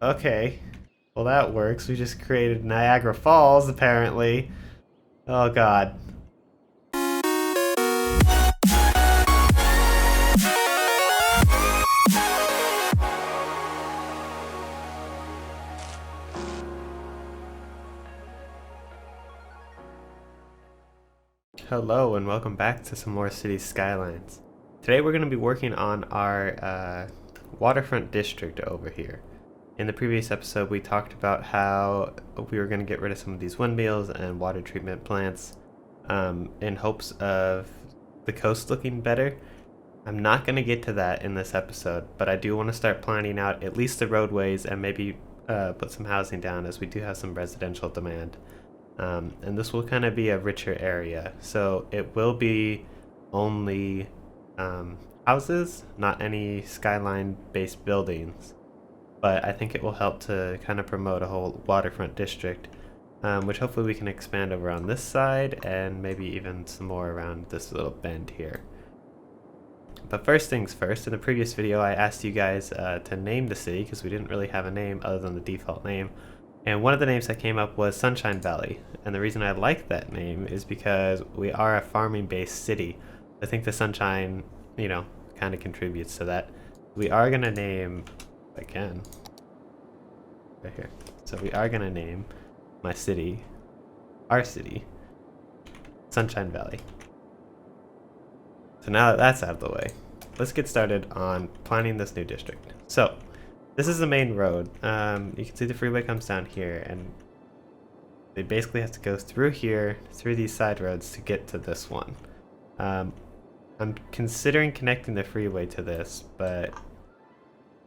Okay. Well, that works. We just created Niagara Falls, apparently. Oh, God. Hello, and welcome back to some more City Skylines. Today we're going to be working on our waterfront district over here. In the previous episode, we talked about how we were going to get rid of some of these windmills and water treatment plants in hopes of the coast looking better. I'm not going to get to that in this episode, but I do want to start planning out at least the roadways and maybe put some housing down, as we do have some residential demand. And this will kind of be a richer area, so it will be only houses, not any skyline based buildings, but I think it will help to kind of promote a whole waterfront district, which hopefully we can expand over on this side and maybe even some more around this little bend here. But first things first, in the previous video I asked you guys to name the city because we didn't really have a name other than the default name. And one of the names that came up was Sunshine Valley. And the reason I like that name is because we are a farming-based city. I think the sunshine, kind of contributes to that. We are going to name, again, right here. So we are going to name my city, our city, Sunshine Valley. So now that that's out of the way, let's get started on planning this new district. So, this is the main road. You can see the freeway comes down here, and they basically have to go through here, through these side roads to get to this one. I'm considering connecting the freeway to this, but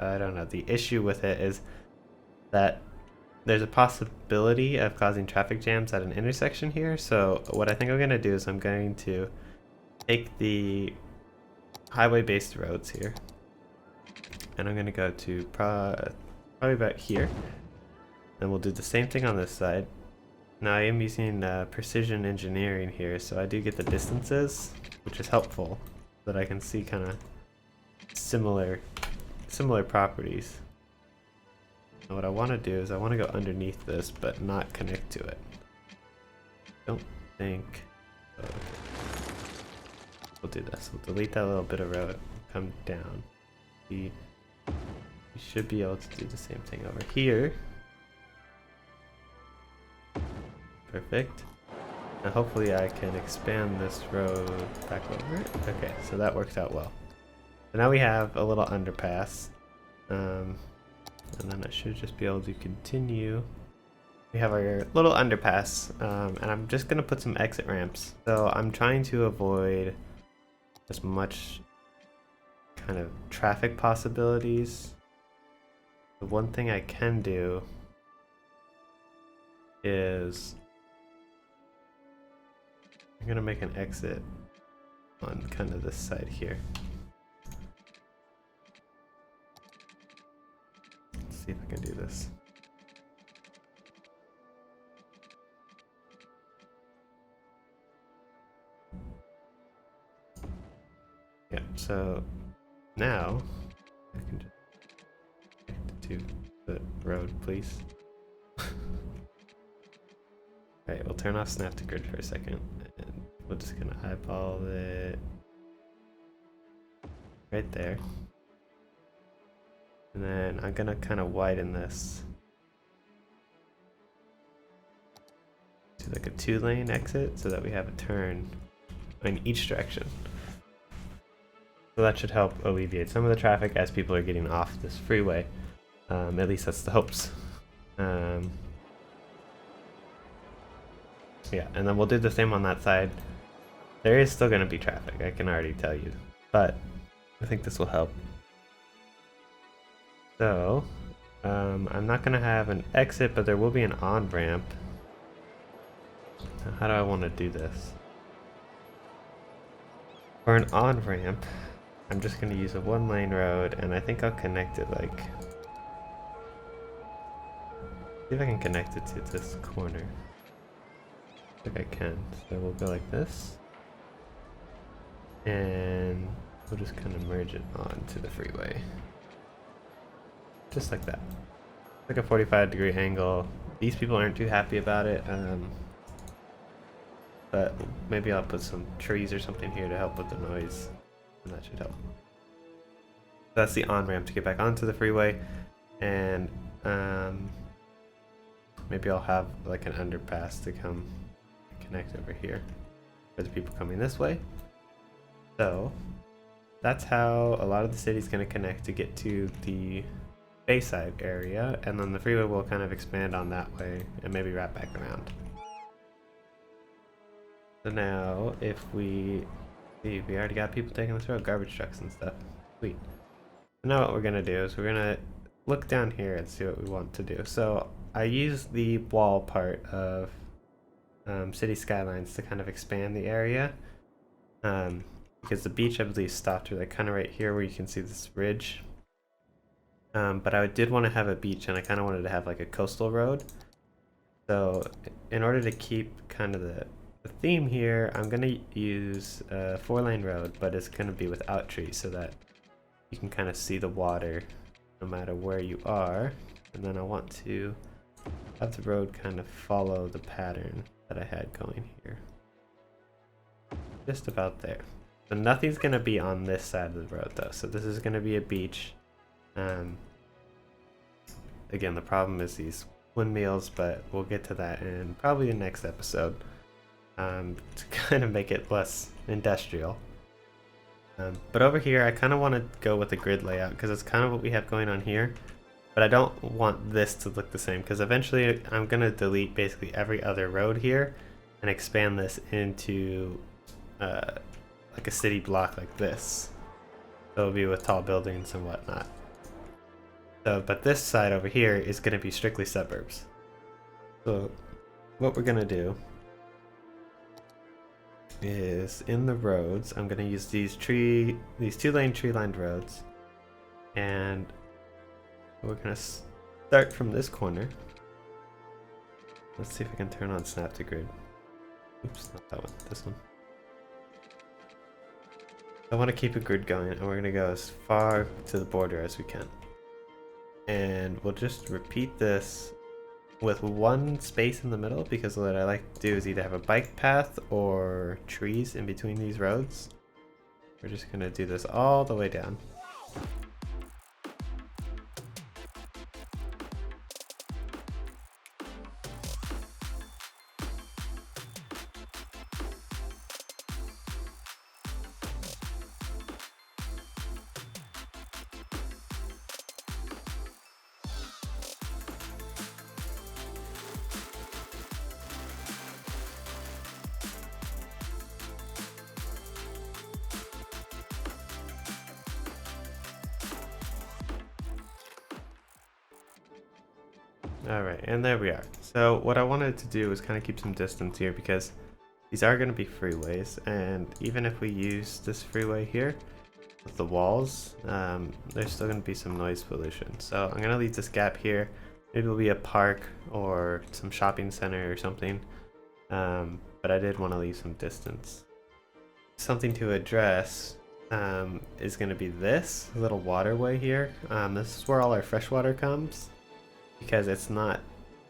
I don't know. The issue with it is that there's a possibility of causing traffic jams at an intersection here. So what I think I'm going to do is I'm going to take the highway-based roads here, and I'm going to go to probably about here, and we'll do the same thing on this side. Now I am using precision engineering here, so I do get the distances, which is helpful, so that I can see kind of similar properties. And what I want to do is I want to go underneath this, but not connect to it. Don't think. Oh, okay. We'll do this. We'll delete that little bit of road. Come down. We should be able to do the same thing over here. Perfect. Now hopefully I can expand this road back over it. Okay, so that worked out well. So now we have a little underpass. And then I should just be able to continue. We have our little underpass, and I'm just going to put some exit ramps. So I'm trying to avoid as much kind of traffic possibilities. The one thing I can do is I'm gonna make an exit on kind of this side here. Let's see if I can do this. Yeah, so now I can just connect to the road, please. Alright, we'll turn off snap to grid for a second, and we're just gonna eyeball it right there. And then I'm gonna kind of widen this to like a 2-lane exit so that we have a turn in each direction. So that should help alleviate some of the traffic as people are getting off this freeway. At least that's the hopes. Yeah, and then we'll do the same on that side. There is still going to be traffic, I can already tell you, but I think this will help. So, I'm not going to have an exit, but there will be an on-ramp. Now, how do I want to do this? For an on-ramp, I'm just going to use a 1-lane road, and I think I'll connect it like... See if I can connect it to this corner. I think I can. So we'll go like this. And we'll just kind of merge it onto the freeway. Just like that. like a 45-degree angle. These people aren't too happy about it, but maybe I'll put some trees or something here to help with the noise, and that should help. That's the on-ramp to get back onto the freeway, and maybe I'll have like an underpass to come connect over here for the people coming this way. So that's how a lot of the city's going to connect to get to the Bayside area, and then the freeway will kind of expand on that way and maybe wrap back around. So now if we see, we already got people taking this road, garbage trucks and stuff. Sweet. So now what we're going to do is we're going to look down here and see what we want to do. So I use the wall part of City Skylines to kind of expand the area, because the beach I believe stopped like kind of right here where you can see this ridge. But I did want to have a beach, and I kind of wanted to have like a coastal road. So in order to keep kind of the theme here, I'm going to use a 4-lane road, but it's going to be without trees so that you can kind of see the water no matter where you are. And then I want to have the road kind of follow the pattern that I had going here. Just about there. So nothing's going to be on this side of the road though, so this is going to be a beach. Again, the problem is these windmills, but we'll get to that in probably the next episode, to kind of make it less industrial. But over here I kind of want to go with the grid layout because it's kind of what we have going on here, but I don't want this to look the same because eventually I'm going to delete basically every other road here and expand this into like a city block like this. So it'll be with tall buildings and whatnot. So, but this side over here is going to be strictly suburbs. So what we're going to do is in the roads, I'm going to use these 2-lane tree-lined roads, and we're going to start from this corner. Let's see if I can turn on snap to grid. Oops, not that one, this one. I want to keep a grid going, and we're going to go as far to the border as we can. And we'll just repeat this with one space in the middle, because what I like to do is either have a bike path or trees in between these roads. We're just going to do this all the way down. Alright, and there we are. So what I wanted to do is kind of keep some distance here because these are going to be freeways, and even if we use this freeway here with the walls, there's still going to be some noise pollution. So I'm going to leave this gap here. Maybe it'll be a park or some shopping center or something, but I did want to leave some distance. Something to address is going to be this little waterway here. This is where all our fresh water comes, because it's not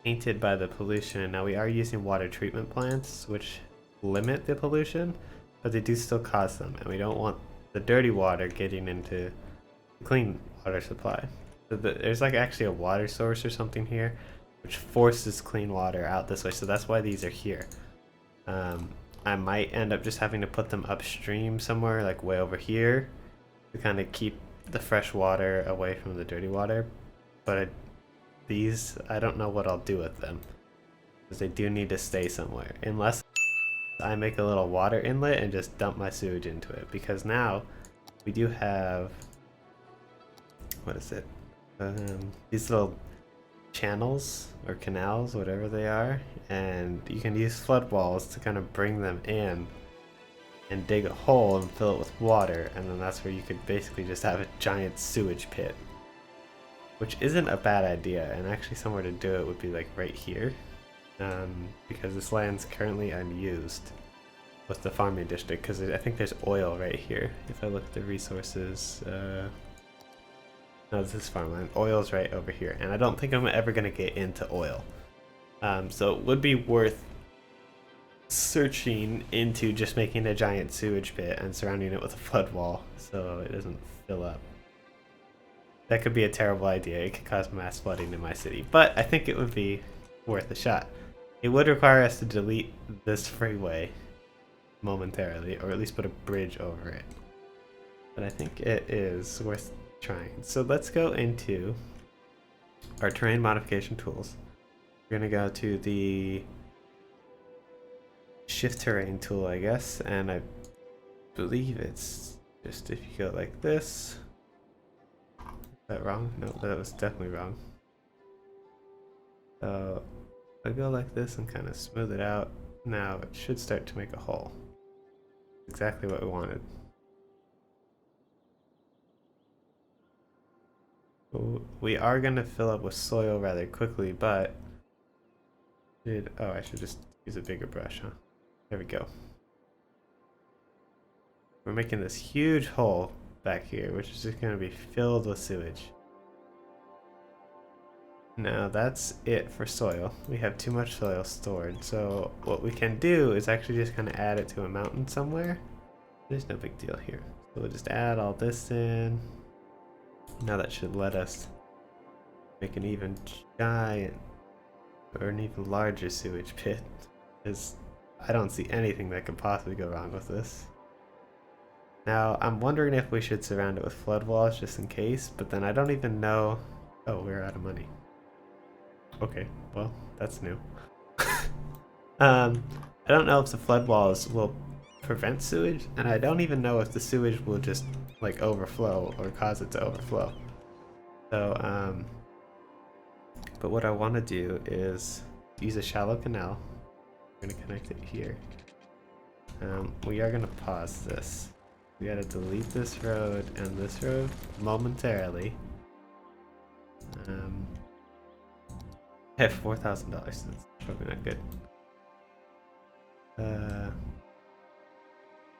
tainted by the pollution. Now we are using water treatment plants, which limit the pollution, but they do still cause them, and we don't want the dirty water getting into the clean water supply. So there's like actually a water source or something here, which forces clean water out this way, so that's why these are here. I might end up just having to put them upstream somewhere, like way over here, to kind of keep the fresh water away from the dirty water, but these, I don't know what I'll do with them, because they do need to stay somewhere, unless I make a little water inlet and just dump my sewage into it, because now we do have, what is it, these little channels or canals, whatever they are, and you can use flood walls to kind of bring them in and dig a hole and fill it with water, and then that's where you could basically just have a giant sewage pit. Which isn't a bad idea, and actually somewhere to do it would be like right here, because this land's currently unused with the farming district, because I think there's oil right here. If I look at the resources, No, this is farmland. Oil's right over here, and I don't think I'm ever gonna get into oil. So it would be worth searching into just making a giant sewage pit and surrounding it with a flood wall so it doesn't fill up. That could be a terrible idea. It could cause mass flooding in my city, but I think it would be worth a shot. It would require us to delete this freeway momentarily, or at least put a bridge over it. But I think it is worth trying. So let's go into our terrain modification tools. We're gonna go to the shift terrain tool, I guess, and I believe it's just if you go like this. Is that wrong? No, that was definitely wrong. So I go like this and kind of smooth it out. Now it should start to make a hole. Exactly what we wanted. We are going to fill up with soil rather quickly, but oh, I should just use a bigger brush, huh? There we go. We're making this huge hole back here, which is just going to be filled with sewage. Now that's it for soil. We have too much soil stored, so what we can do is actually just kind of add it to a mountain somewhere. There's no big deal here. So we'll just add all this in. Now that should let us make an even giant or an even larger sewage pit, because I don't see anything that could possibly go wrong with this. Now I'm wondering if we should surround it with flood walls just in case, but then I don't even know. Oh, we're out of money. Okay, well, that's new. I don't know if the flood walls will prevent sewage, and I don't even know if the sewage will just like overflow or cause it to overflow. So, but what I want to do is use a shallow canal. I'm going to connect it here. We are going to pause this. We got to delete this road and this road momentarily. I have $4,000. That's probably not good.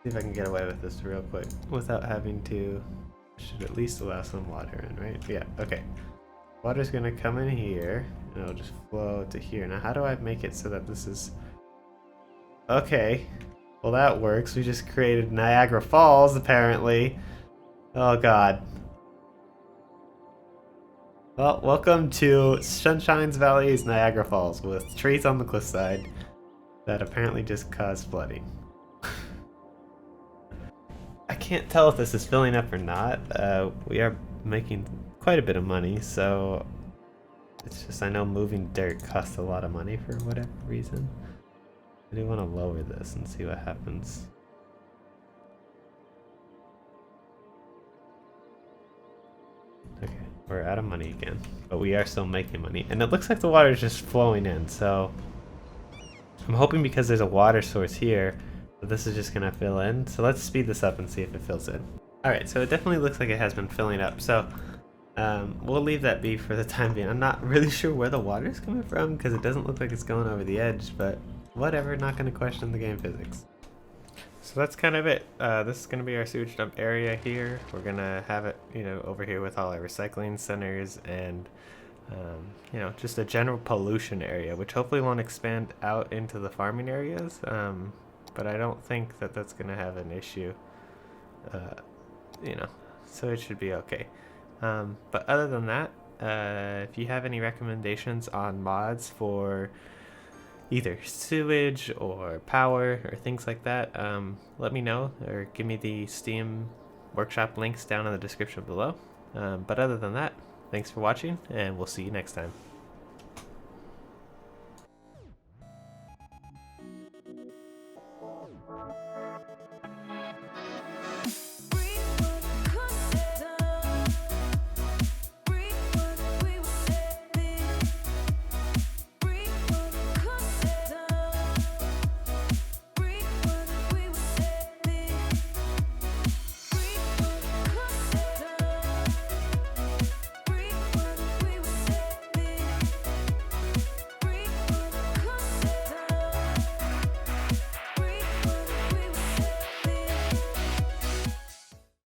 See if I can get away with this real quick without having to. Should at least allow some water in, right? Yeah. Okay. Water's gonna come in here, and it'll just flow to here. Now, how do I make it so that this is? Okay. Well, that works. We just created Niagara Falls, apparently. Oh God. Well, welcome to Sunshine's Valley's Niagara Falls with trees on the cliffside that apparently just caused flooding. I can't tell if this is filling up or not. We are making quite a bit of money, so it's just I know moving dirt costs a lot of money for whatever reason. I do want to lower this and see what happens. Okay. We're out of money again, but we are still making money. And it looks like the water is just flowing in, so I'm hoping because there's a water source here that this is just gonna fill in. So let's speed this up and see if it fills in. Alright, so it definitely looks like it has been filling up. So we'll leave that be for the time being. I'm not really sure where the water is coming from because it doesn't look like it's going over the edge, but whatever, not gonna question the game physics. So that's kind of it. This is going to be our sewage dump area here. We're going to have it, over here with all our recycling centers and, just a general pollution area, which hopefully won't expand out into the farming areas. But I don't think that that's going to have an issue, so it should be okay. But other than that, if you have any recommendations on mods for either sewage or power or things like that, let me know or give me the Steam workshop links down in the description below. But other than that, thanks for watching and we'll see you next time.